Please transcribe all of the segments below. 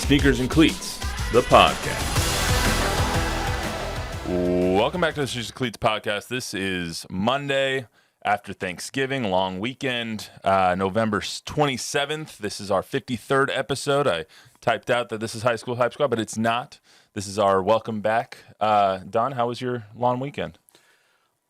Sneakers and Cleats, the podcast. Welcome back to the Sneakers and Cleats podcast. This is Monday after Thanksgiving, long weekend, November 27th. This is our 53rd episode. I typed out that this is High School Hype Squad, but it's not. This is our welcome back. Don, how was your long weekend?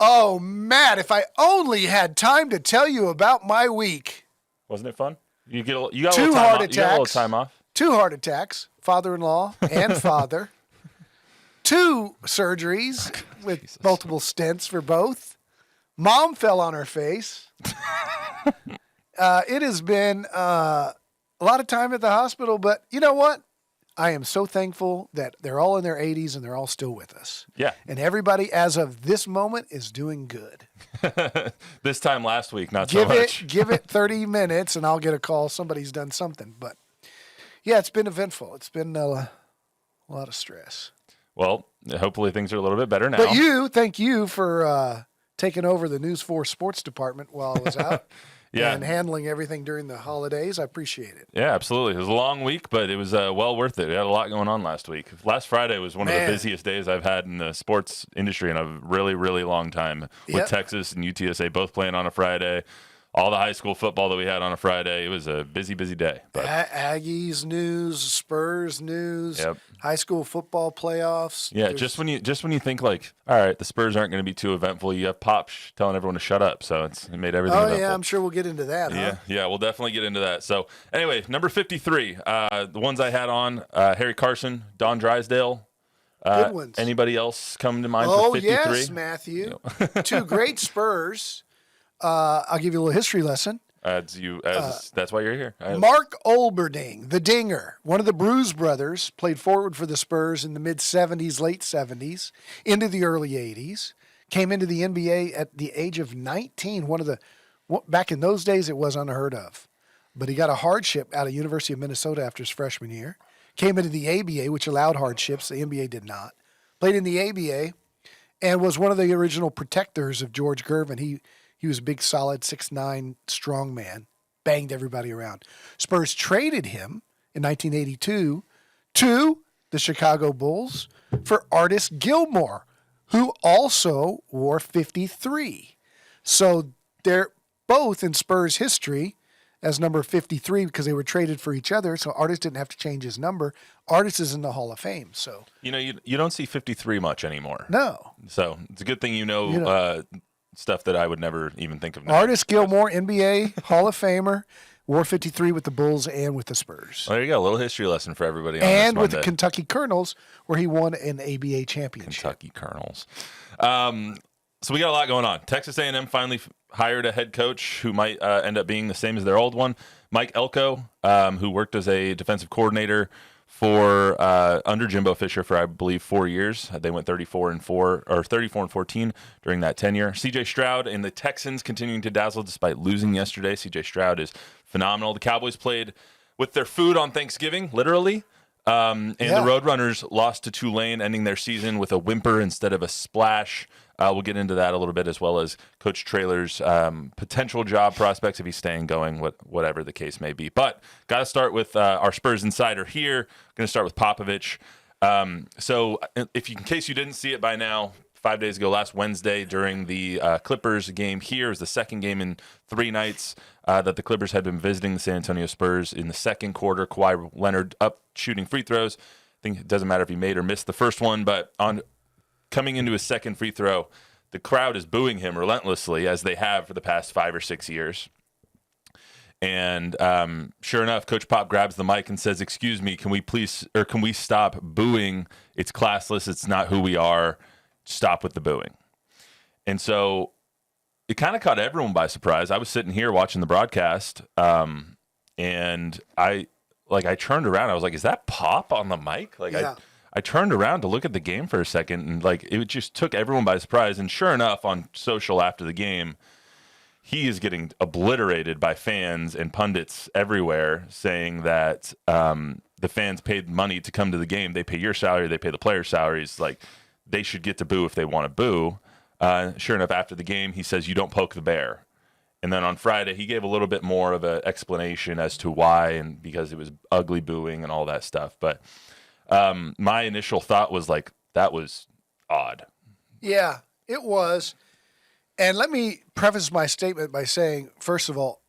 Oh, Matt, if I only had time to tell you about my week. Wasn't it fun? You got a little time off. You got a little time off. 2 heart attacks, father-in-law and father. 2 surgeries with Jesus. Multiple stents for both. Mom fell on her face. It has been a lot of time at the hospital, but you know what? I am so thankful that they're all in their 80s and they're all still with us. Yeah. And everybody, as of this moment, is doing good. This time last week, not so much. Give it 30 minutes and I'll get a call. Somebody's done something. But, yeah, it's been eventful. It's been a lot of stress. Well, hopefully things are a little bit better now. But thank you for taking over the News 4 sports department while I was out. Yeah. And handling everything during the holidays. I appreciate it. Yeah, absolutely. It was a long week, but it was well worth it. We had a lot going on last week. Last Friday was one of the busiest days I've had in the sports industry in a really, really long time, with Texas and UTSA both playing on a Friday. All the high school football that we had on a Friday. It was a busy, busy day. But Aggies news, Spurs news, high school football playoffs. Yeah, just when you think like, all right, the Spurs aren't going to be too eventful, you have Pop telling everyone to shut up. So it made everything eventful. Yeah, I'm sure we'll get into that. Yeah, we'll definitely get into that. So anyway, number 53, the ones I had on, Harry Carson, Don Drysdale. Good ones. Anybody else come to mind for 53? Oh, yes, Matthew. 2 great Spurs. I'll give you a little history lesson. That's why you're here. Mark Olberding, the Dinger, one of the Bruise brothers, played forward for the Spurs in the mid-'70s, late '70s, into the early '80s. Came into the NBA at the age of 19. Back in those days, it was unheard of. But he got a hardship out of University of Minnesota after his freshman year. Came into the ABA, which allowed hardships. The NBA did not. Played in the ABA and was one of the original protectors of George Gervin. He was a big, solid, 6'9", strong man, banged everybody around. Spurs traded him in 1982 to the Chicago Bulls for Artis Gilmore, who also wore 53. So they're both in Spurs history as number 53 because they were traded for each other, so Artis didn't have to change his number. Artis is in the Hall of Fame. So you don't see 53 much anymore. No. So it's a good thing stuff that I would never even think of now. Artis Gilmore, NBA Hall of Famer, wore 53 with the Bulls and with the Spurs. Well, there you go, a little history lesson for everybody. And with the Kentucky Colonels, where he won an ABA championship. Kentucky Colonels. So we got a lot going on. Texas A&M finally hired a head coach who might end up being the same as their old one, Mike Elko, who worked as a defensive coordinator for under Jimbo Fisher for, I believe, 4 years. They went 34-14 during that tenure. CJ Stroud and the Texans continuing to dazzle despite losing yesterday. CJ Stroud is phenomenal. The Cowboys played with their food on Thanksgiving, literally. The Roadrunners lost to Tulane, ending their season with a whimper instead of a splash. We'll get into that a little bit, as well as Coach Traylor's potential job prospects if he's staying going, whatever the case may be. But got to start with our Spurs insider here. Going to start with Popovich. So in case you didn't see it by now, 5 days ago, last Wednesday, during the Clippers game here, is the second game in 3 nights that the Clippers had been visiting the San Antonio Spurs. In the second quarter, Kawhi Leonard up shooting free throws. I think it doesn't matter if he made or missed the first one, but coming into his second free throw, the crowd is booing him relentlessly, as they have for the past 5 or 6 years. And sure enough, Coach Pop grabs the mic and says, "Excuse me, can we stop booing? It's classless. It's not who we are. Stop with the booing." And so it kind of caught everyone by surprise. I was sitting here watching the broadcast, and I turned around. I was like, "Is that Pop on the mic?" I turned around to look at the game for a second, and it just took everyone by surprise. And sure enough, on social after the game, he is getting obliterated by fans and pundits everywhere, saying that the fans paid money to come to the game. They pay your salary, they pay the players' salaries. Like, they should get to boo if they want to boo. Sure enough, after the game, he says, "You don't poke the bear." And then on Friday, he gave a little bit more of an explanation as to why, and because it was ugly booing and all that stuff. But my initial thought was like, that was odd. Yeah, it was. And let me preface my statement by saying, first of all,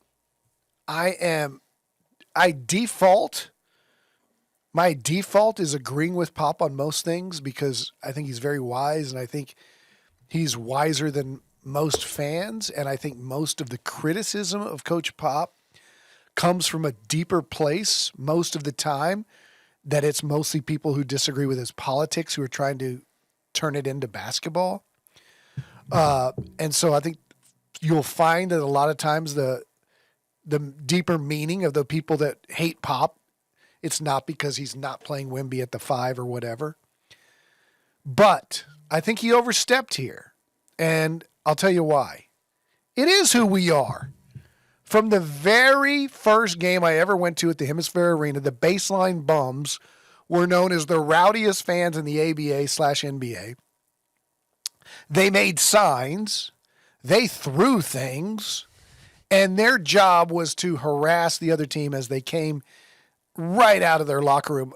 my default is agreeing with Pop on most things because I think he's very wise, and I think he's wiser than most fans. And I think most of the criticism of Coach Pop comes from a deeper place most of the time, that it's mostly people who disagree with his politics who are trying to turn it into basketball. And so I think you'll find that a lot of times the deeper meaning of the people that hate Pop, it's not because he's not playing Wemby at the 5 or whatever. But I think he overstepped here. And I'll tell you why. It is who we are. From the very first game I ever went to at the Hemisphere Arena, the Baseline Bums were known as the rowdiest fans in the ABA/NBA. They made signs. They threw things. And their job was to harass the other team as they came right out of their locker room.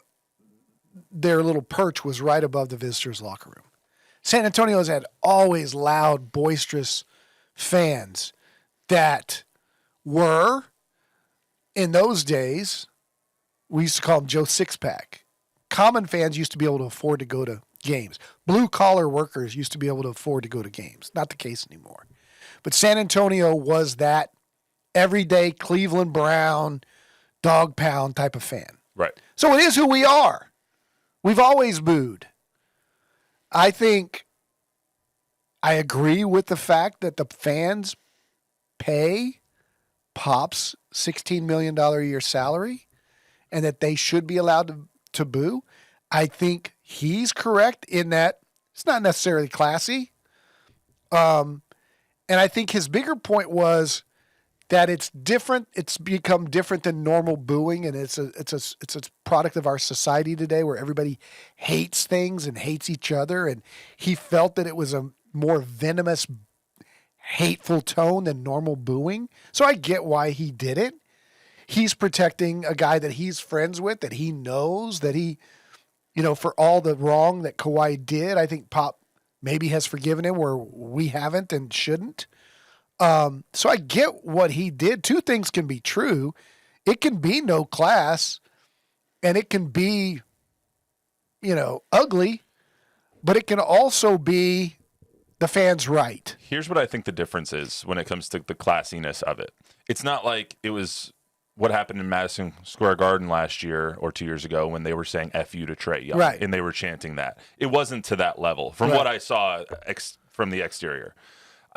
Their little perch was right above the visitors' locker room. San Antonio's had always loud, boisterous fans that were, in those days, we used to call them Joe Six-Pack. Common fans used to be able to afford to go to games. Blue-collar workers used to be able to afford to go to games. Not the case anymore. But San Antonio was that everyday Cleveland Brown, dog pound type of fan. Right. So it is who we are. We've always booed. I think I agree with the fact that the fans pay Pop's $16 million a year salary and that they should be allowed to boo. I think he's correct in that it's not necessarily classy. And I think his bigger point was that it's different. It's become different than normal booing, and it's a product of our society today where everybody hates things and hates each other. And he felt that it was a more venomous, hateful tone than normal booing. So I get why he did it. He's protecting a guy that he's friends with, that he knows, that he, for all the wrong that Kawhi did, I think Pop maybe has forgiven him where we haven't and shouldn't. So I get what he did. Two things can be true. It can be no class, and it can be, ugly, but it can also be the fans' right. Here's what I think the difference is when it comes to the classiness of it. It's not like it was what happened in Madison Square Garden last year or 2 years ago when they were saying F you to Trae Young, right, and they were chanting that. It wasn't to that level from what I saw from the exterior.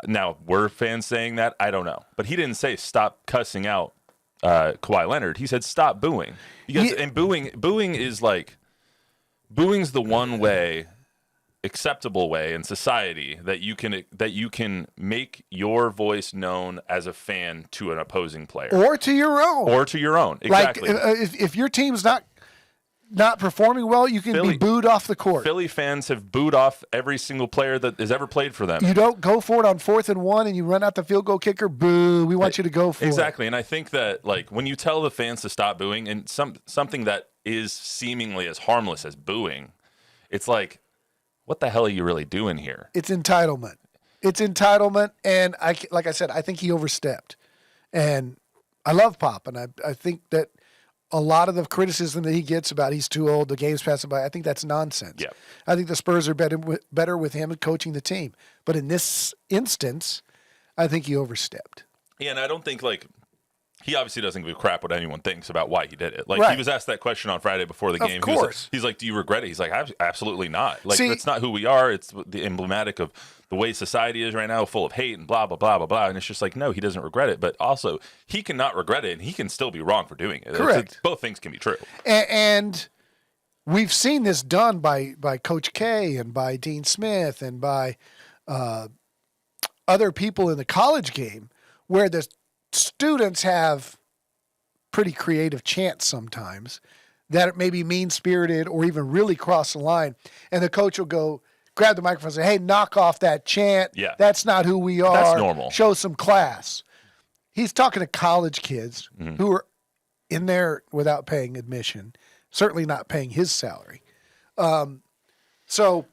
Now, were fans saying that? I don't know. But he didn't say stop cussing out Kawhi Leonard. He said stop booing. And booing is like, booing's the one way, acceptable way in society that you can make your voice known as a fan to an opposing player. Or to your own. Exactly. Like if your team's not performing well, you can be booed off the court. Philly fans have booed off every single player that has ever played for them. You don't go for it on 4th and 1 and you run out the field goal kicker, boo, we want you to go for it. Exactly. And I think that when you tell the fans to stop booing, and something that is seemingly as harmless as booing, it's like, what the hell are you really doing here? It's entitlement. And like I said, I think he overstepped. And I love Pop, and I think that a lot of the criticism that he gets about he's too old, the game's passing by, I think that's nonsense. Yep. I think the Spurs are better with him coaching the team. But in this instance, I think he overstepped. Yeah, and I don't think he obviously doesn't give a crap what anyone thinks about why he did it. Right. He was asked that question on Friday before the game. Of course. He's like, do you regret it? He's like, absolutely not. See, that's not who we are. It's the emblematic of the way society is right now, full of hate and blah, blah, blah, blah, blah. And it's just like, no, he doesn't regret it. But also, he cannot regret it, and he can still be wrong for doing it. Correct. Both things can be true. And we've seen this done by Coach K and by Dean Smith and by other people in the college game where the students have pretty creative chants sometimes that may be mean-spirited or even really cross the line. And the coach will go, grab the microphone and say, hey, knock off that chant. Yeah. That's not who we are. That's normal. Show some class. he's talking to college kids who are in there without paying admission, certainly not paying his salary. So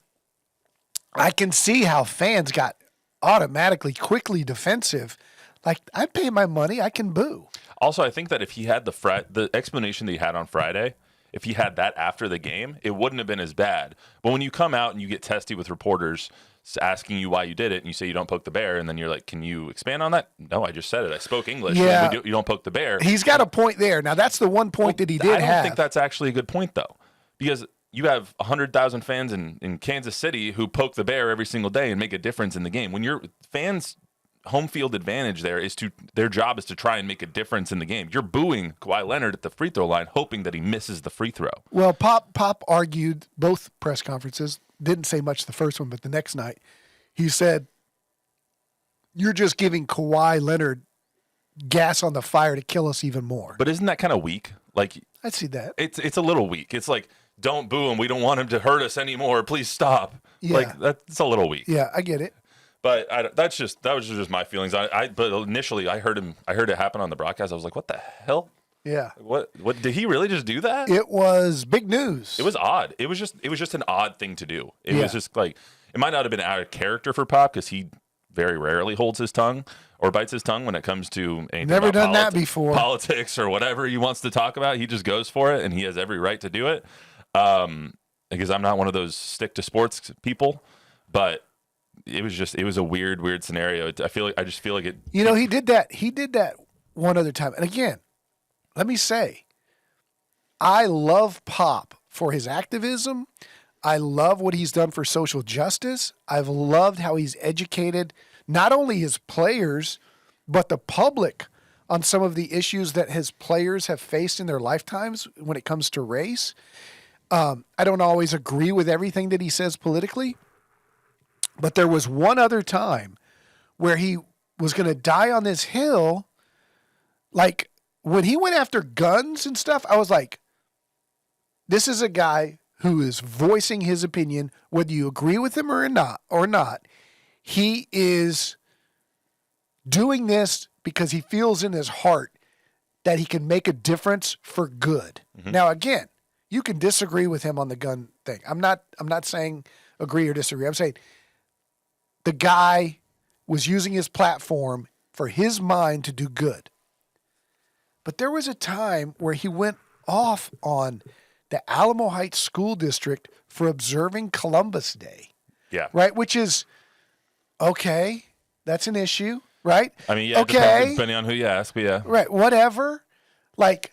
I can see how fans got automatically quickly defensive. Like, I pay my money, I can boo. Also, I think that if he had the explanation that he had on Friday, if he had that after the game, it wouldn't have been as bad. But when you come out and you get testy with reporters asking you why you did it, and you say you don't poke the bear, and then you're like, can you expand on that? No, I just said it. I spoke English. Yeah. You don't poke the bear. He's got a point there. Now, that's the one point that he did have. I don't think that's actually a good point, though, because you have 100,000 fans in Kansas City who poke the bear every single day and make a difference in the game. When your fans' home field advantage their job is to try and make a difference in the game. You're booing Kawhi Leonard at the free throw line, hoping that he misses the free throw. Well, Pop argued both press conferences. Didn't say much the first one, but the next night he said, "You're just giving Kawhi Leonard gas on the fire to kill us even more." But isn't that kind of weak? Like, I see that. It's a little weak. It's like, don't boo him. We don't want him to hurt us anymore. Please stop. Yeah. Like, that's a little weak. Yeah, I get it. But that was just my feelings. But initially I heard it happen on the broadcast. I was like, what the hell? Yeah. What did he really just do that? It was big news. It was odd. It was just an odd thing to do. It was just like, it might not have been out of character for Pop, because he very rarely holds his tongue or bites his tongue when it comes to anything. Never done that before. Politics or whatever he wants to talk about. He just goes for it, and he has every right to do it. Because I'm not one of those stick to sports people, but it was a weird scenario. I just feel like it. You know, he did that one other time. And again, let me say, I love Pop for his activism. I love what he's done for social justice. I've loved how he's educated not only his players, but the public on some of the issues that his players have faced in their lifetimes when it comes to race. I don't always agree with everything that he says politically, but there was one other time where he was going to die on this hill. Like, when he went after guns and stuff, I was like, this is a guy who is voicing his opinion, whether you agree with him or not. He is doing this because he feels in his heart that he can make a difference for good. Mm-hmm. Now, again, you can disagree with him on the gun thing. I'm not saying agree or disagree. I'm saying the guy was using his platform for his mind to do good. But there was a time where he went off on the Alamo Heights School District for observing Columbus Day. Yeah. Right? Which is, okay, that's an issue, right? I mean, yeah, okay. Depending on who you ask, but yeah. Right, whatever. Like,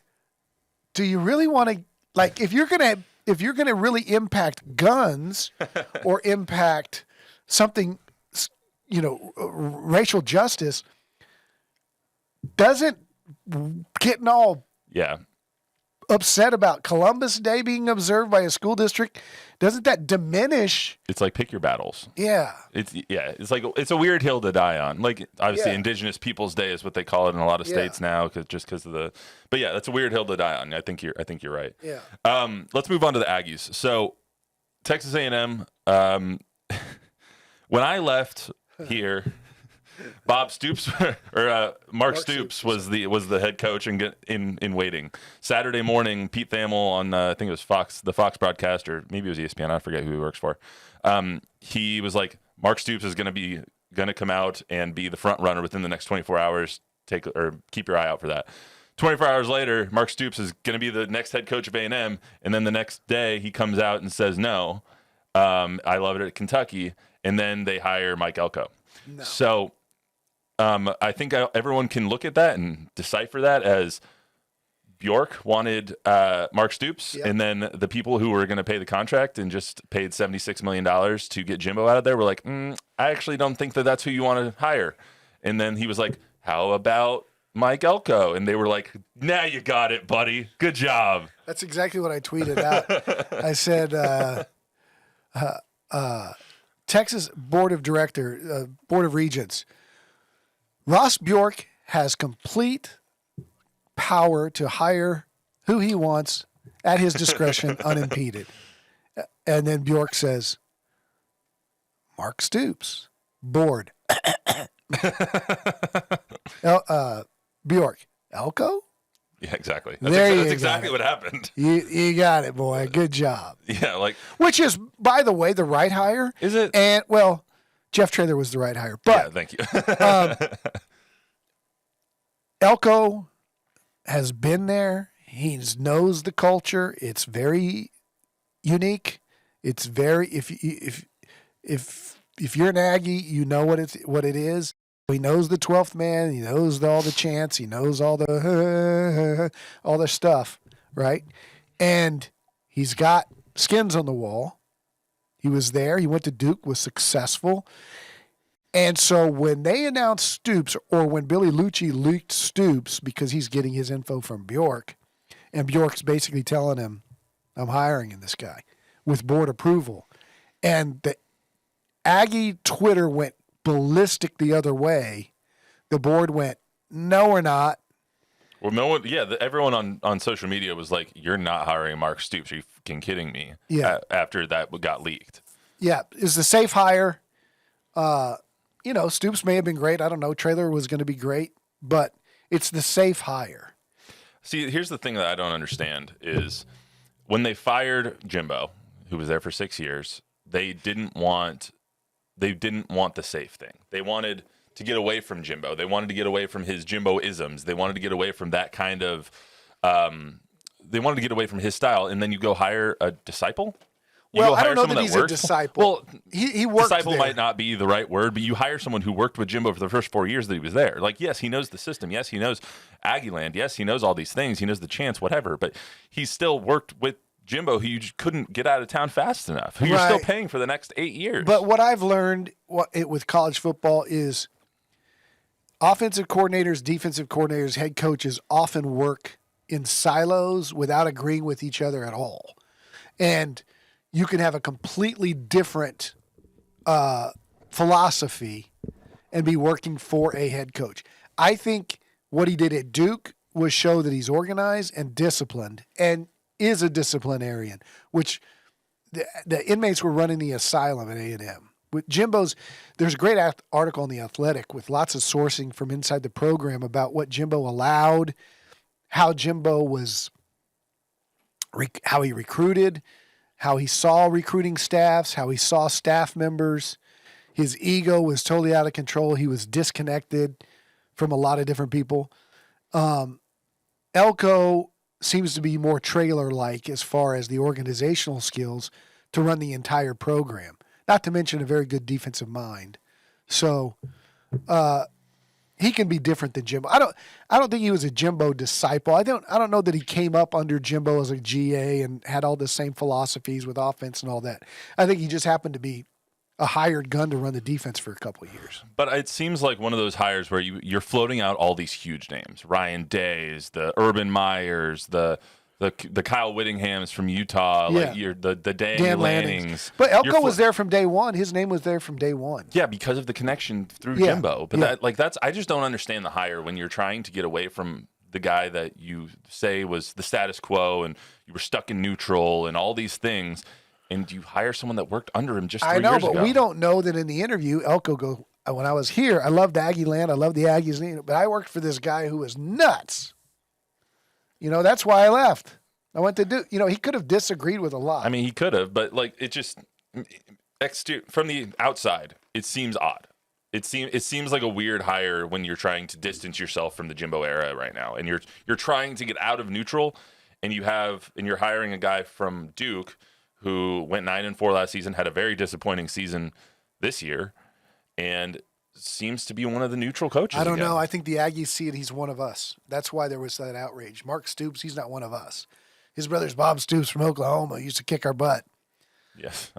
do you really want to, like, if you're gonna really impact guns or impact something, racial justice, doesn't getting all upset about Columbus Day being observed by a school district, doesn't that diminish? It's like, pick your battles. Yeah. It's like, it's a weird hill to die on. Like, obviously Indigenous Peoples Day is what they call it in a lot of states now, because of the, but yeah, that's a weird hill to die on. I think you're right. Yeah. Let's move on to the Aggies. So Texas A&M, when I left here, Bob Stoops or Mark Stoops was the head coach and in waiting. Saturday morning, Pete Thamel on I think it was the Fox broadcast, or maybe it was ESPN. I forget who he works for. He was like, Mark Stoops is going to come out and be the front runner within the next 24 hours. Keep your eye out for that. 24 hours later, Mark Stoops is going to be the next head coach of A&M, and then the next day he comes out and says no. I love it at Kentucky, and then they hire Mike Elko. No. So. I think everyone can look at that and decipher that as Bjork wanted Mark Stoops, and then the people who were going to pay the contract and just paid $76 million to get Jimbo out of there were like, I actually don't think that's who you want to hire. And then he was like, how about Mike Elko? And they were like, now you got it, buddy. Good job. That's exactly what I tweeted out. I said, Texas Board of Regents, Ross Bjork has complete power to hire who he wants at his discretion, unimpeded. And then Bjork says, Mark Stoops, board. Bjork. Elko? Yeah, exactly. That's exactly what happened. You got it, boy. Good job. Yeah, like which is, by the way, the right hire. Is it? And well, Jeff Traylor was the right hire, but yeah, thank you. Elko has been there. He knows the culture. It's very unique. It's very if you're an Aggie, you know what it is. He knows the 12th man. He knows all the chants. He knows all the stuff, right? And he's got skins on the wall. He was there. He went to Duke, was successful. And so when they announced Stoops, or when Billy Lucci leaked Stoops because he's getting his info from Bjork, and Bjork's basically telling him, I'm hiring this guy with board approval. And the Aggie Twitter went ballistic the other way. The board went, no, we're not. Well, no one, everyone on social media was like, you're not hiring Mark Stoops. Are you fucking kidding me? Yeah. After that got leaked. Yeah. It's the safe hire. Stoops may have been great. I don't know. Traylor was going to be great, but it's the safe hire. See, here's the thing that I don't understand is when they fired Jimbo, who was there for 6 years, they didn't want the safe thing. They wanted to get away from Jimbo. They wanted to get away from his Jimbo-isms. They wanted to get away from that kind of they wanted to get away from his style, and then you go hire a disciple? Well, I don't know that he's a disciple. Well, he worked disciple there. might not be the right word, but you hire someone who worked with Jimbo for the first 4 years that he was there. Like, yes, he knows the system. Yes, he knows Aggieland. Yes, he knows all these things. He knows the chants, whatever. But he still worked with Jimbo, who you just couldn't get out of town fast enough, who you're still paying for the next 8 years. But what I've learned with college football is offensive coordinators, defensive coordinators, head coaches often work in silos without agreeing with each other at all. And you can have a completely different philosophy and be working for a head coach. I think what he did at Duke was show that he's organized and disciplined and is a disciplinarian, which the inmates were running the asylum at A&M. With Jimbo's, there's a great article in The Athletic with lots of sourcing from inside the program about what Jimbo allowed, how Jimbo was, how he recruited, how he saw recruiting staffs, how he saw staff members. His ego was totally out of control. He was disconnected from a lot of different people. Elko seems to be more Traylor-like as far as the organizational skills to run the entire program. Not to mention a very good defensive mind. So he can be different than Jimbo. I don't think he was a Jimbo disciple. I don't know that he came up under Jimbo as a GA and had all the same philosophies with offense and all that. I think he just happened to be a hired gun to run the defense for a couple of years. But it seems like one of those hires where you're floating out all these huge names: Ryan Days, the Urban Meyers, the Kyle Whittinghams from Utah, like the Dan Lannings. But Elko was there from day one. His name was there from day one. Yeah, because of the connection through Jimbo. But I just don't understand the hire when you're trying to get away from the guy that you say was the status quo and you were stuck in neutral and all these things, and you hire someone that worked under him just 3 years ago. I know, but we don't know that in the interview, Elko go, when I was here, I loved Aggie land, I loved the Aggies, but I worked for this guy who was nuts. That's why I left. I went to do. He could have disagreed with a lot. I mean, he could have, but it just from the outside, it seems odd. It seems like a weird hire when you're trying to distance yourself from the Jimbo era right now, and you're trying to get out of neutral, and you're hiring a guy from Duke who went 9-4 last season, had a very disappointing season this year, and seems to be one of the neutral coaches. I don't know. I think the Aggies see it. He's one of us. That's why there was that outrage. Mark Stoops, he's not one of us. His brother's Bob Stoops from Oklahoma. He used to kick our butt. Yes,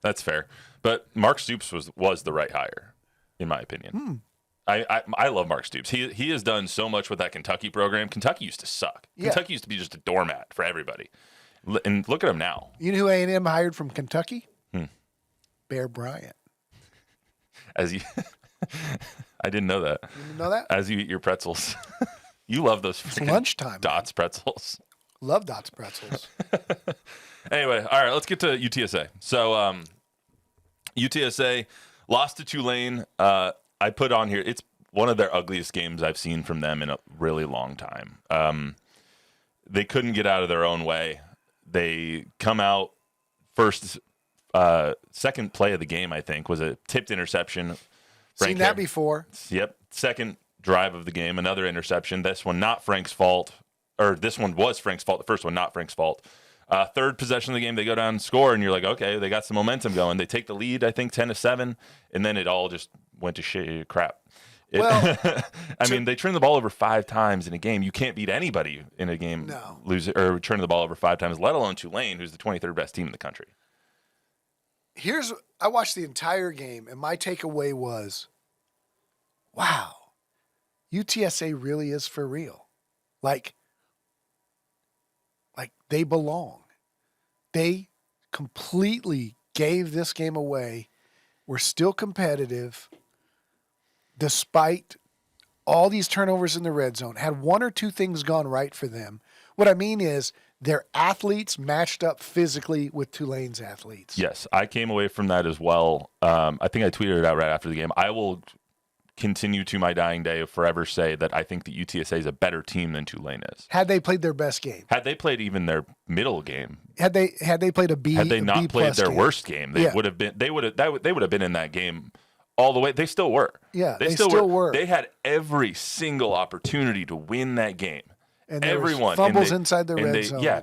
that's fair. But Mark Stoops was the right hire, in my opinion. I love Mark Stoops. He has done so much with that Kentucky program. Kentucky used to suck. Yeah. Kentucky used to be just a doormat for everybody. And look at him now. You know who A&M hired from Kentucky? Bear Bryant. I didn't know that. You didn't know that? As you eat your pretzels. You love those lunchtime. Dots pretzels. Love Dots pretzels. Anyway, all right, let's get to UTSA. So UTSA lost to Tulane. I put on here, one of their ugliest games I've seen from them in a really long time. They couldn't get out of their own way. They come out second play of the game, I think, was a tipped interception. Seen that before. Yep. Second drive of the game, another interception. This one not Frank's fault, or this one was Frank's fault. The first one not Frank's fault. Third possession of the game, they go down and score, and you're like, okay, they got some momentum going. They take the lead, I think, 10-7, and then it all just went to crap. Well, they turn the ball over 5 times in a game. You can't beat anybody in a game, or turn the ball over 5 times, let alone Tulane, who's the 23rd best team in the country. I watched the entire game, and my takeaway was, wow, UTSA really is for real. Like they belong. They completely gave this game away. We're still competitive despite all these turnovers in the red zone. Had 1 or 2 things gone right for them. What I mean is their athletes matched up physically with Tulane's athletes. Yes, I came away from that as well. I think I tweeted it out right after the game. I will continue to my dying day forever say that I think that UTSA is a better team than Tulane is. Had they played their best game, had they played even their middle game, had they played a B, had they not played their game. worst game, they would have been in that game all the way. They still were. Yeah, they still were. They had every single opportunity to win that game. And there everyone was fumbles inside the red zone. Yeah.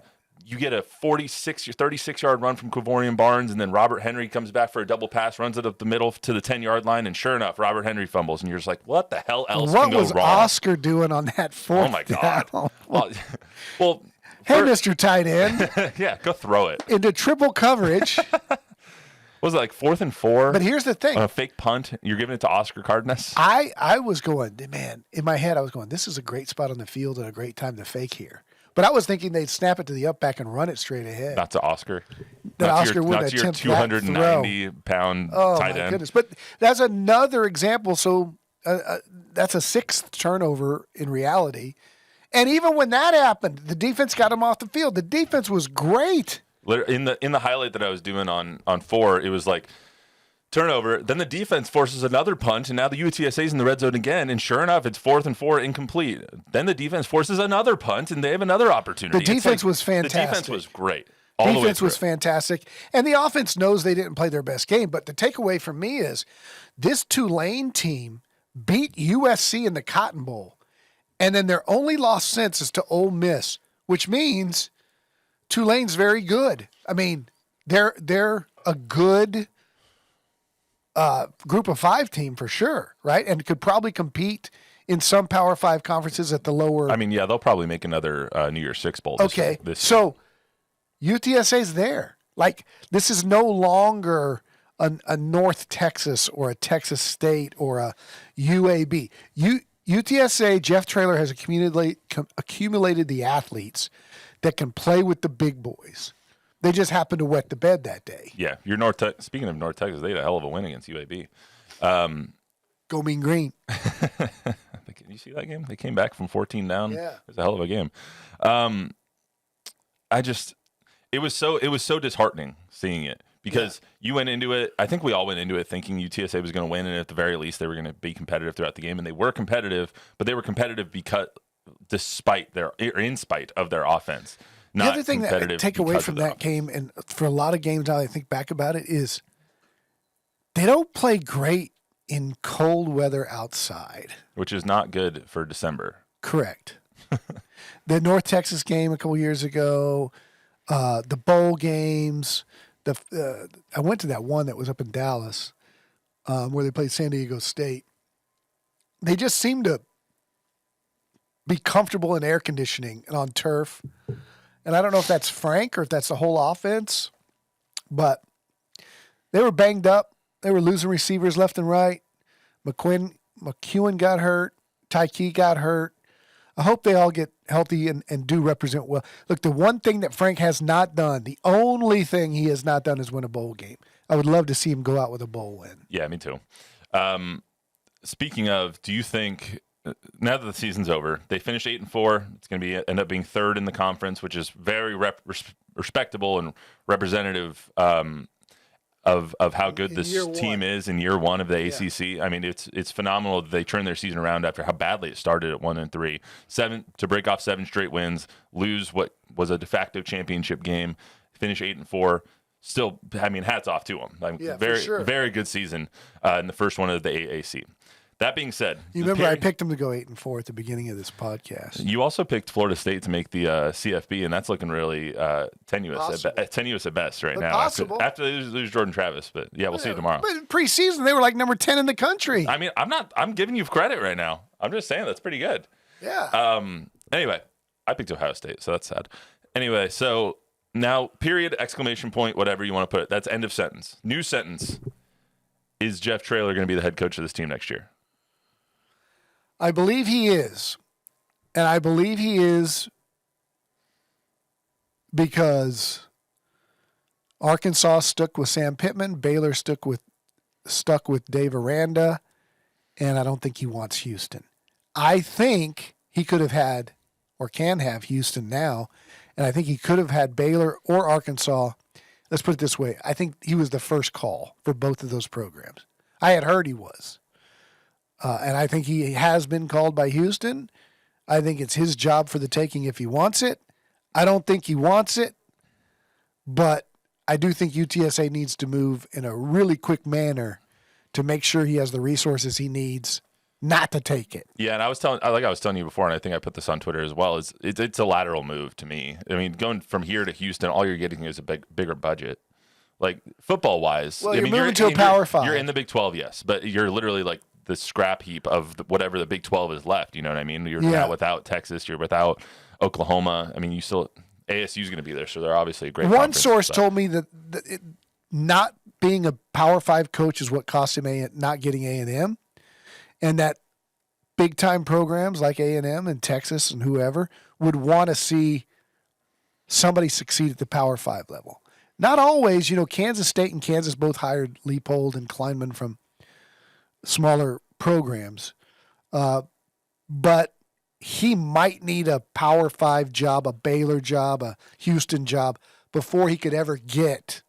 You get a 36-yard run from Quavorian Barnes, and then Robert Henry comes back for a double pass, runs it up the middle to the 10-yard line, and sure enough, Robert Henry fumbles, and you're just like, what the hell else can go wrong? What was Oscar doing on that fourth Oh, my God. down? Well, hey, Mr. Tight End. Yeah, go throw it. Into triple coverage. Was it like 4th and 4? But here's the thing. A fake punt. You're giving it to Oscar Cardenas? I was going, man, in my head, I was going, this is a great spot on the field and a great time to fake here. But I was thinking they'd snap it to the up back and run it straight ahead. Not to Oscar. That Oscar would not to your attempt that 290-pound tight end. Oh, my goodness. But that's another example. So that's a 6th turnover in reality. And even when that happened, the defense got him off the field. The defense was great. In the highlight that I was doing on 4, it was like turnover. Then the defense forces another punt, and now the UTSA's in the red zone again. And sure enough, it's 4th and 4, incomplete. Then the defense forces another punt, and they have another opportunity. The defense was fantastic. The defense was great. Defense was fantastic. And the offense knows they didn't play their best game. But the takeaway from me is this Tulane team beat USC in the Cotton Bowl. And then their only loss since is to Ole Miss, which means Tulane's very good. I mean, they're a good group of 5 team for sure, right? And could probably compete in some Power 5 conferences at the lower. I mean, yeah, they'll probably make another New Year's Six Bowl. Okay, so UTSA's there. Like, this is no longer a North Texas or a Texas State or a UAB. UTSA, Jeff Traylor has accumulated the athletes that can play with the big boys. They just happened to wet the bed that day. Yeah, speaking of North Texas, they had a hell of a win against UAB. Go Mean Green. Did you see that game? They came back from 14 down. Yeah. It was a hell of a game. It was so disheartening seeing it because you went into it. I think we all went into it thinking UTSA was going to win, and at the very least, they were going to be competitive throughout the game, and they were competitive. But they were competitive in spite of their offense. The other thing that I take away from that game, and for a lot of games now I think back about it, is they don't play great in cold weather outside. Which is not good for December. Correct. The North Texas game a couple years ago, the bowl games. I went to that one that was up in Dallas where they played San Diego State. They just seem to be comfortable in air conditioning and on turf. And I don't know if that's Frank or if that's the whole offense, but they were banged up. They were losing receivers left and right. McEwen got hurt. Tyke got hurt. I hope they all get healthy and do represent well. Look, the one thing that Frank has not done, the only thing he has not done is win a bowl game. I would love to see him go out with a bowl win. Yeah, me too. Speaking of, do you think now that the season's over, they finished 8-4. It's going to end up being 3rd in the conference, which is very respectable and representative of how good this year team one. is in year one of the ACC. I mean, it's phenomenal that they turned their season around after how badly it started at 1-3. To break off 7 straight wins, lose what was a de facto championship game, finish 8-4. Still, I mean, hats off to them. Like, Yeah, very, for sure. very good season in the first one of the AAC. That being said, You remember I picked them to go 8-4 at the beginning of this podcast. you also picked Florida State to make the CFB, and that's looking really tenuous at best right now. Possible. After they lose Jordan Travis, but yeah, we'll see tomorrow. But in preseason, they were like number 10 in the country. I mean, I'm giving you credit right now. I'm just saying that's pretty good. Yeah. Anyway, I picked Ohio State, so that's sad. Anyway, so now period, exclamation point, whatever you want to put it. That's end of sentence. New sentence. Is Jeff Traylor going to be the head coach of this team next year? I believe he is. And I believe he is because Arkansas stuck with Sam Pittman, Baylor stuck with Dave Aranda, and I don't think he wants Houston. I think he could have had or can have Houston now, and I think he could have had Baylor or Arkansas. Let's put it this way. I think he was the first call for both of those programs. I had heard he was. And I think he has been called by Houston. I think it's his job for the taking if he wants it. I don't think he wants it, but I do think UTSA needs to move in a really quick manner to make sure he has the resources he needs not to take it. Yeah, and I was telling you before, and I think I put this on Twitter as well, it's a lateral move to me. I mean, going from here to Houston, all you're getting is a bigger budget. Like, football-wise. Well, I mean, you're moving to a Power 5. You're in the Big 12, yes, but you're literally like the scrap heap of whatever the Big 12 is left. You know what I mean? You're now without Texas. You're without Oklahoma. I mean, you still ASU's going to be there, so they're obviously a great. One source told me that not being a Power 5 coach is what cost him not getting A&M, and that big-time programs like A&M and Texas and whoever would want to see somebody succeed at the Power 5 level. Not always. You know, Kansas State and Kansas both hired Leipold and Kleinman from smaller programs. But he might need a Power 5 job, a Baylor job, a Houston job before he could ever get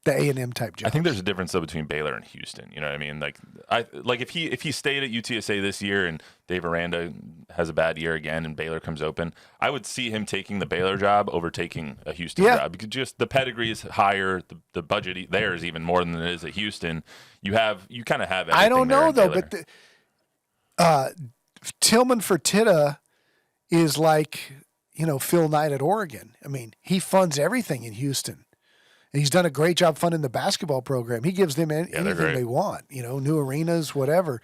the A&M type job. I think there's a difference though between Baylor and Houston. You know what I mean? Like if he stayed at UTSA this year and Dave Aranda has a bad year again and Baylor comes open, I would see him taking the Baylor job over taking a Houston job because just the pedigree is higher, the budget there is even more than it is at Houston. You kind of have everything. I don't know though, Baylor. but Tillman Fertitta is like, Phil Knight at Oregon. I mean, he funds everything in Houston. And he's done a great job funding the basketball program. He gives them anything they want, new arenas, whatever.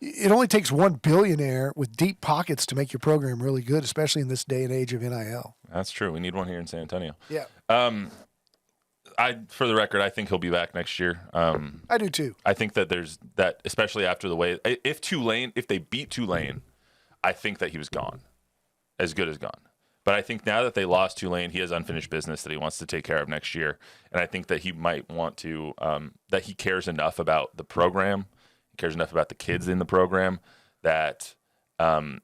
It only takes one billionaire with deep pockets to make your program really good, especially in this day and age of NIL. That's true. We need one here in San Antonio. Yeah. For the record, I think he'll be back next year. I do too. I think that there's that, especially after the way if they beat Tulane, I think that he was gone, as good as gone. But I think now that they lost Tulane, he has unfinished business that he wants to take care of next year. And I think that he might want to, that he cares enough about the program, he cares enough about the kids in the program, that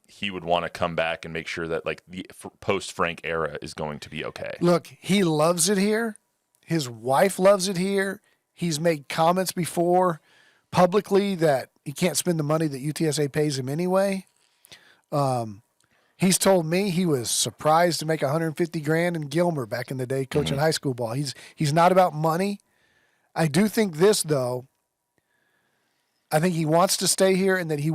he would want to come back and make sure that like the post-Frank era is going to be okay. Look, he loves it here. His wife loves it here. He's made comments before publicly that he can't spend the money that UTSA pays him anyway. He's told me he was surprised to make $150,000 in Gilmer back in the day coaching high school ball. He's not about money. I do think this though. I think he wants to stay here, and that he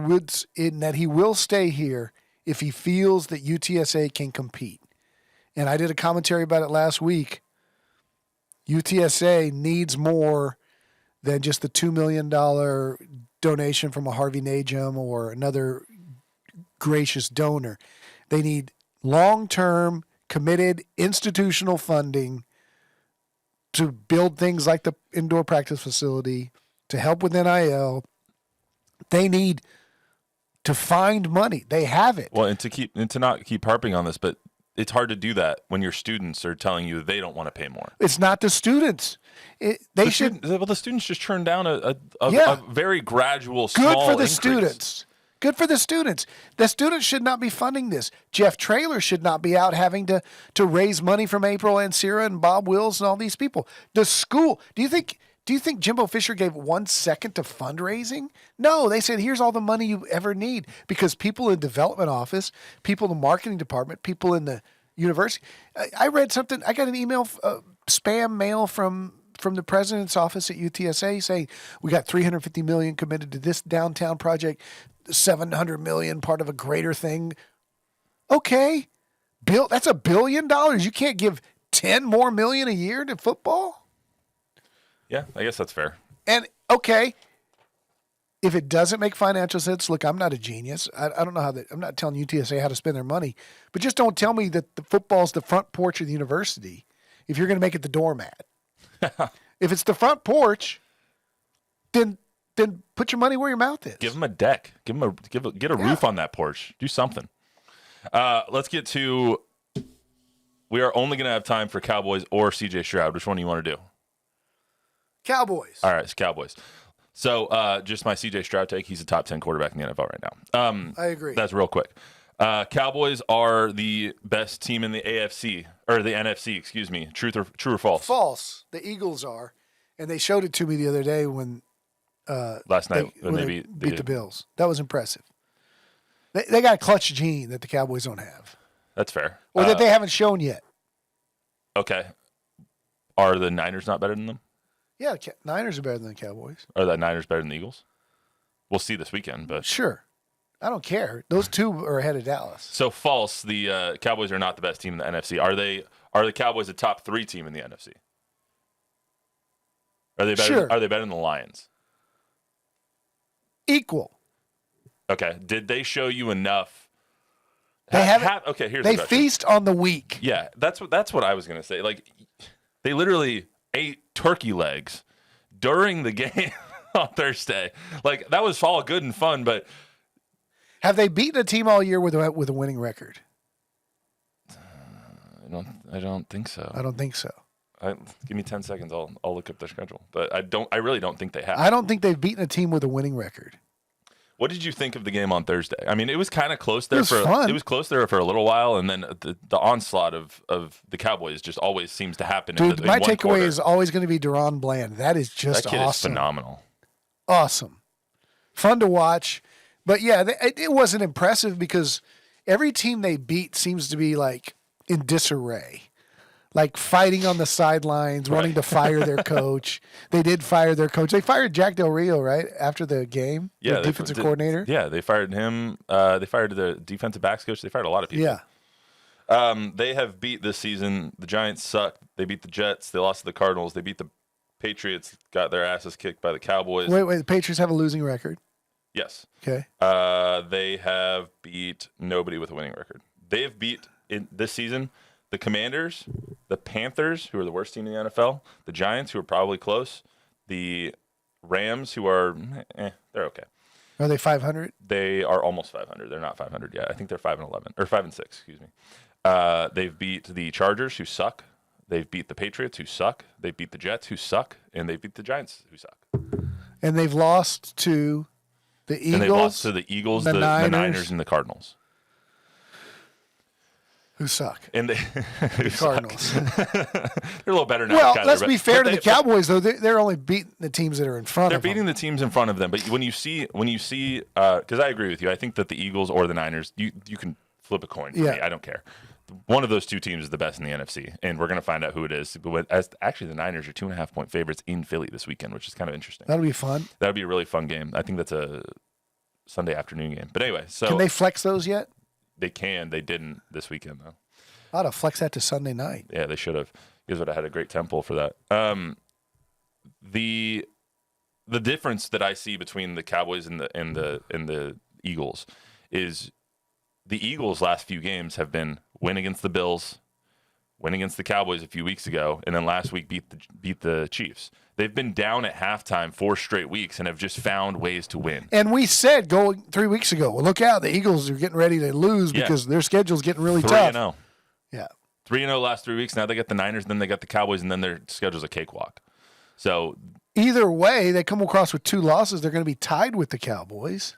will stay here if he feels that UTSA can compete. And I did a commentary about it last week. UTSA needs more than just the $2 million donation from a Harvey Najum or another gracious donor. They need long-term, committed institutional funding to build things like the indoor practice facility, to help with NIL. They need to find money. They have it. Well, and to not keep harping on this, but it's hard to do that when your students are telling you they don't want to pay more. It's not the students. The students just turn down a very gradual, small Good for the increase. students. Good for the students. The students should not be funding this. Jeff Traylor should not be out having to raise money from April Ansira and Bob Wills and all these people. The school, do you think Do you think Jimbo Fisher gave 1 second to fundraising? No, they said, here's all the money you ever need, because people in the development office, people in the marketing department, people in the university. I read something. I got an email, spam mail from the president's office at UTSA saying we got $350 million committed to this downtown project, $700 million part of a greater thing. Okay, Bill, that's $1 billion. You can't give 10 more million a year to football? Yeah, I guess that's fair. And okay, if it doesn't make financial sense, look, I'm not a genius. I don't know I'm not telling UTSA how to spend their money, but just don't tell me that the football's the front porch of the university if you're going to make it the doormat. If it's the front porch, then put your money where your mouth is. Give them a deck. Get a roof on that porch. Do something. Let's get to. We are only going to have time for Cowboys or CJ Stroud. Which one do you want to do? Cowboys. All right, it's Cowboys. So just my CJ Stroud take. He's a top 10 quarterback in the NFL right now. I agree. That's real quick. Cowboys are the best team in the AFC or the NFC. Excuse me. True or false? False. The Eagles are, and they showed it to me the other day when last night when they beat the Bills. Bills. That was impressive. They got a clutch gene that the Cowboys don't have, That's fair. or that they haven't shown yet. Okay. Are the Niners not better than them? Yeah, Niners are better than the Cowboys. Are the Niners better than the Eagles? We'll see this weekend, but Sure. I don't care. Those two are ahead of Dallas. so false. The Cowboys are not the best team in the NFC. Are the Cowboys a top 3 team in the NFC? Are they better? Sure. Are they better than the Lions? Equal. Okay. Did they show you enough? They haven't. Okay. Here's They the question. feast on the weak. Yeah, that's what I was gonna say. Like, they literally ate turkey legs during the game on Thursday. Like, that was all good and fun, but Have they beaten a team all year with a winning record? I don't think so. I don't think so. Give me 10 seconds. I'll look up their schedule. But I really don't think they have. I don't think they've beaten a team with a winning record. What did you think of the game on Thursday? I mean, it was kind of close there. Fun. It was close there for a little while, and then the onslaught of the Cowboys just always seems to happen. Dude, in my one takeaway quarter. is always going to be Deron Bland. That is just that kid awesome. is phenomenal. Awesome. Fun to watch. But yeah, it wasn't impressive because every team they beat seems to be like in disarray. Like fighting on the sidelines, wanting to fire their coach. They did fire their coach. They fired Jack Del Rio, right, after the game? Yeah, the defensive coordinator. Yeah, they fired him. They fired the defensive backs coach. They fired a lot of people. Yeah. They have beat this season. The Giants suck. They beat the Jets. They lost to the Cardinals. They beat the Patriots. Got their asses kicked by the Cowboys. Wait. The Patriots have a losing record. Yes. Okay. They have beat nobody with a winning record. They have beat in this season the Commanders, the Panthers, who are the worst team in the NFL, the Giants, who are probably close, the Rams, who are they're okay. Are they 500? They are almost 500. They're not 500 yet. I think they're 5-11 or 5-6. Excuse me. They've beat the Chargers, who suck. They've beat the Patriots, who suck. They beat the Jets, who suck, and they beat the Giants, who suck. And they've lost to the Eagles. And they lost to the Eagles, the Niners, and the Cardinals. Who suck. And The Cardinals. They're a little better now. Well, Kyler, let's be fair to they- the Cowboys, though. They're only beating the teams that are in front They're of them. beating the teams in front of them. But when you see, because I agree with you, I think that the Eagles or the Niners, you can flip a coin for me. I don't care. One of those two teams is the best in the NFC, and we're going to find out who it is. But actually, the Niners are 2.5-point favorites in Philly this weekend, which is kind of interesting. That'll be fun. That would be a really fun game. I think that's a Sunday afternoon game. But anyway, so Can they flex those yet? they can. They didn't this weekend though. I ought to flex that to Sunday night. Yeah, they should have. You guys would have had a great tempo for that. The difference that I see between the Cowboys and the Eagles is the Eagles' last few games have been win against the Bills, win against the Cowboys a few weeks ago, and then last week beat the Chiefs. They've been down at halftime 4 straight weeks and have just found ways to win. And we said 3 weeks ago, well, look out, the Eagles are getting ready to lose because their schedule's getting really tough. 3-0. Yeah. 3-0 last 3 weeks. Now they got the Niners, then they got the Cowboys, and then their schedule's a cakewalk. So either way, they come across with 2 losses. They're going to be tied with the Cowboys.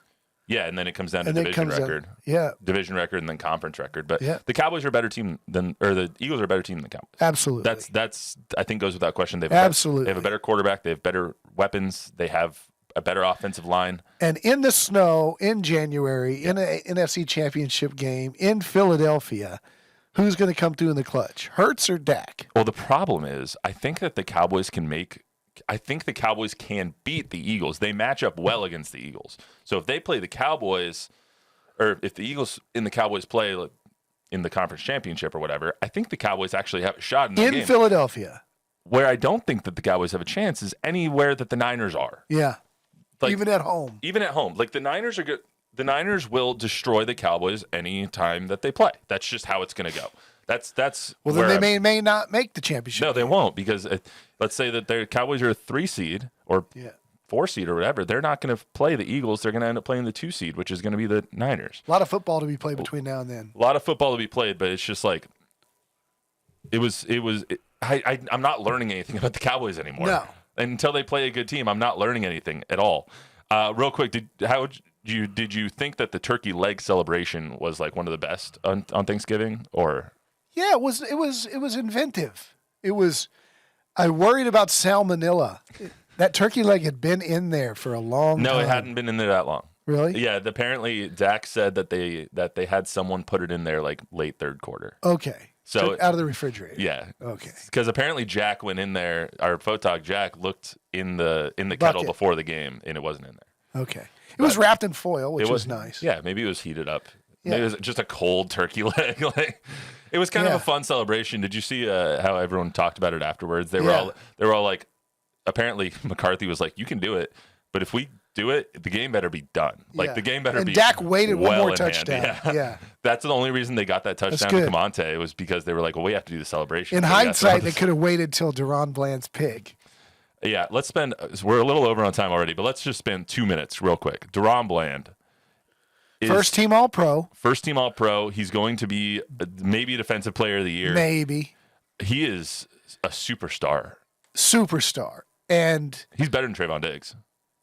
Yeah, and then it comes down to And then division comes down- record. Yeah, Division record and then conference record. But Yeah. the Cowboys are a better team the Eagles are a better team than the Cowboys. absolutely. That's I think goes without question. Absolutely. They have a better quarterback. They have better weapons. They have a better offensive line. And in the snow in January, in an NFC Championship game in Philadelphia, who's going to come through in the clutch? Hurts or Dak? Well, the problem is, I think the Cowboys can beat the Eagles. They match up well against the Eagles. So if they play the Cowboys, or if the Eagles in the Cowboys play in the conference championship or whatever, I think the Cowboys actually have a shot in the game. In Philadelphia. Where I don't think that the Cowboys have a chance is anywhere that the Niners are. Yeah. Like, even at home. Even at home. Like the Niners are good. The Niners will destroy the Cowboys any time that they play. That's just how it's going to go. That's Well, then they may not make the championship. No, they won't, because let's say that the Cowboys are a 3 seed or 4 seed or whatever. They're not going to play the Eagles. They're going to end up playing the 2 seed, which is going to be the Niners. A lot of football to be played between now and then. A lot of football to be played, but it's just like I'm not learning anything about the Cowboys anymore. No. Until they play a good team, I'm not learning anything at all. Real quick, did you think that the turkey leg celebration was like one of the best on Thanksgiving? Or Yeah, it was inventive. I worried about salmonella. That turkey leg had been in there for a long time. No, it hadn't been in there that long. Really? Yeah, apparently Dak said that they had someone put it in there like late third quarter. Okay. So out of the refrigerator. Yeah. Okay. Because apparently Jack went in there. Our photog Jack looked in the kettle before the game, and it wasn't in there. Okay. It was wrapped in foil, which was nice. Yeah, maybe it was heated up. Yeah. Maybe it was just a cold turkey leg. Like, it was kind of a fun celebration. Did you see how everyone talked about it afterwards? They were all like, apparently McCarthy was like, "You can do it, but if we do it, the game better be done. Like the game better be." And Dak waited one more in touchdown. hand. Yeah. That's the only reason they got that touchdown to Camonte, was because they were like, "Well, we have to do the celebration." In hindsight, they could have waited till Deron Bland's pig. Yeah, we're a little over on time already, but let's just spend 2 minutes real quick. Deron Bland. First team All-Pro. First team All-Pro. He's going to be maybe Defensive Player of the Year. Maybe. He is a superstar. And he's better than Trayvon Diggs.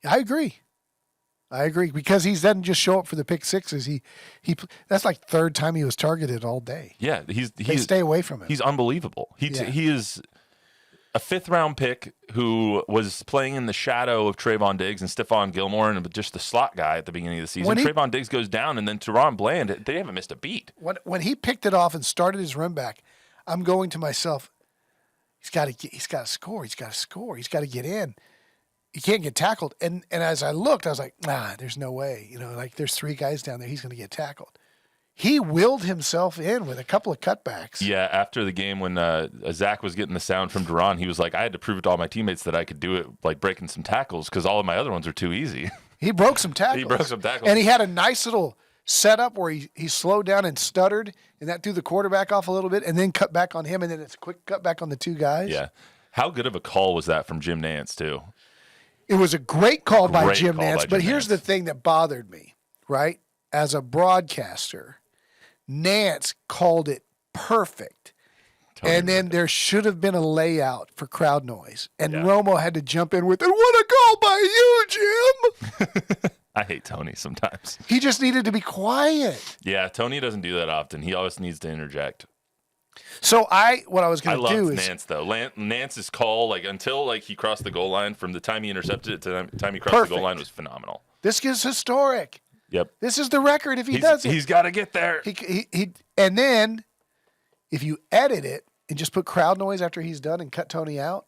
I agree because he doesn't just show up for the pick sixes. He that's like third time he was targeted all day. Yeah, they stay away from him. He's unbelievable. He is a 5th round pick who was playing in the shadow of Trayvon Diggs and Stephon Gilmore and just the slot guy at the beginning of the season. Trayvon Diggs goes down, and then Deron Bland, they haven't missed a beat. When he picked it off and started his run back, I'm going to myself, he's got to score. He's got to score. He's got to get in. He can't get tackled. And as I looked, I was like, nah, there's no way. Like there's 3 guys down there. He's going to get tackled. He willed himself in with a couple of cutbacks. Yeah, after the game when Zach was getting the sound from Deron, he was like, I had to prove it to all my teammates that I could do it, like breaking some tackles, because all of my other ones are too easy. He broke some tackles. And he had a nice little setup where he slowed down and stuttered, and that threw the quarterback off a little bit, and then cut back on him, and then it's a quick cut back on the 2 guys. Yeah. How good of a call was that from Jim Nantz, too? It was a great call by Jim Nantz, but here's the thing that bothered me, right? As a broadcaster, Nantz called it perfect. And then there should have been a layout for crowd noise. And Romo had to jump in with, "And what a call by you, Jim!" I hate Tony sometimes. He just needed to be quiet. Yeah, Tony doesn't do that often. He always needs to interject. So what I was going to do is, Nantz though. Nantz's call, like until like he crossed the goal line, from the time he intercepted it to the time he crossed the goal line, was phenomenal. This is historic. Yep. This is the record if he does it. He's got to get there. And then if you edit it and just put crowd noise after he's done and cut Tony out,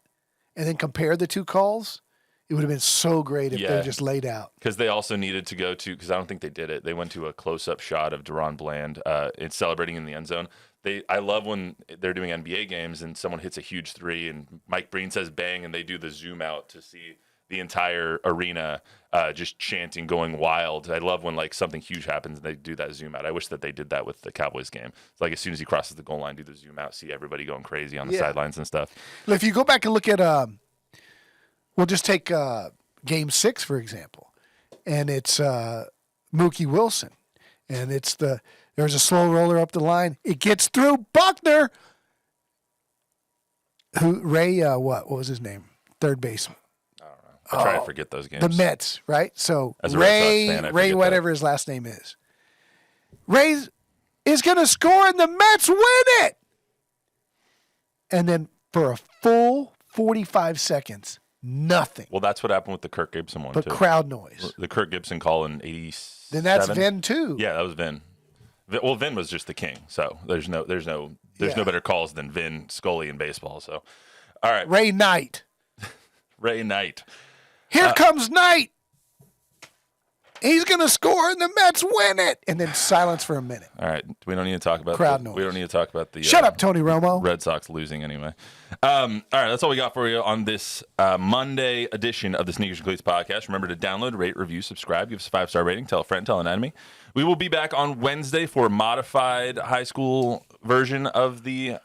and then compare the 2 calls, it would have been so great if they just laid out. Because they also needed to go to, because I don't think they did it, they went to a close-up shot of Deron Bland celebrating in the end zone. I love when they're doing NBA games and someone hits a huge 3 and Mike Breen says bang, and they do the zoom out to see the entire arena just chanting, going wild. I love when like something huge happens and they do that zoom out. I wish that they did that with the Cowboys game. It's like as soon as he crosses the goal line, do the zoom out, see everybody going crazy on the sidelines and stuff. If you go back and look at, we'll just take Game 6 for example, and it's Mookie Wilson, and there's a slow roller up the line. It gets through Buckner. What was his name? Third baseman. I try to forget those games. The Mets, right? So As a Red Sox Ray, fan, I Ray, forget whatever his last name is. Ray is going to score and the Mets win it. And then for a full 45 seconds, nothing. Well, that's what happened with the Kirk Gibson one, but too. crowd noise. The Kirk Gibson call in 87. Then that's Vin, too. Yeah, that was Vin. Well, Vin was just the king, so there's no better calls than Vin Scully in baseball. So, all right. Ray Knight. Ray Knight. Here comes Knight. He's going to score and the Mets win it. And then silence for a minute. All right. We don't need to talk about crowd noise. We don't need to talk about the Shut up, Tony Romo. Red Sox losing anyway. All right. That's all we got for you on this Monday edition of the Sneakers Cleats podcast. Remember to download, rate, review, subscribe, give us a 5-star rating, tell a friend, tell an enemy. We will be back on Wednesday for a modified high school version of the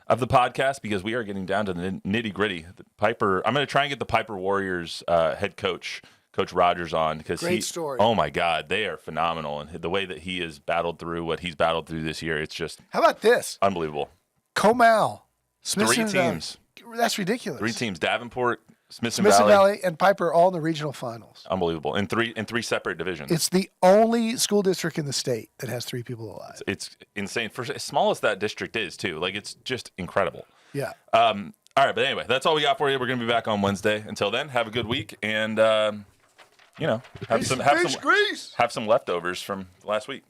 podcast because we are getting down to the nitty gritty. I'm going to try and get the Piper Warriors head coach, Coach Rogers, on because Great story. Oh my God, they are phenomenal, and the way that he has battled through what he's battled through this year, it's just How about this? unbelievable. Comal. Smith 3 teams. That's ridiculous. 3 teams: Davenport, Smithson Valley. Valley, and Piper all in the regional finals. unbelievable, in three separate divisions. It's the only school district in the state that has 3 people alive. It's insane for as small as that district is too. Like it's just incredible. Yeah. All right, but anyway, that's all we got for you. We're going to be back on Wednesday. Until then, have a good week, and have some leftovers from last week.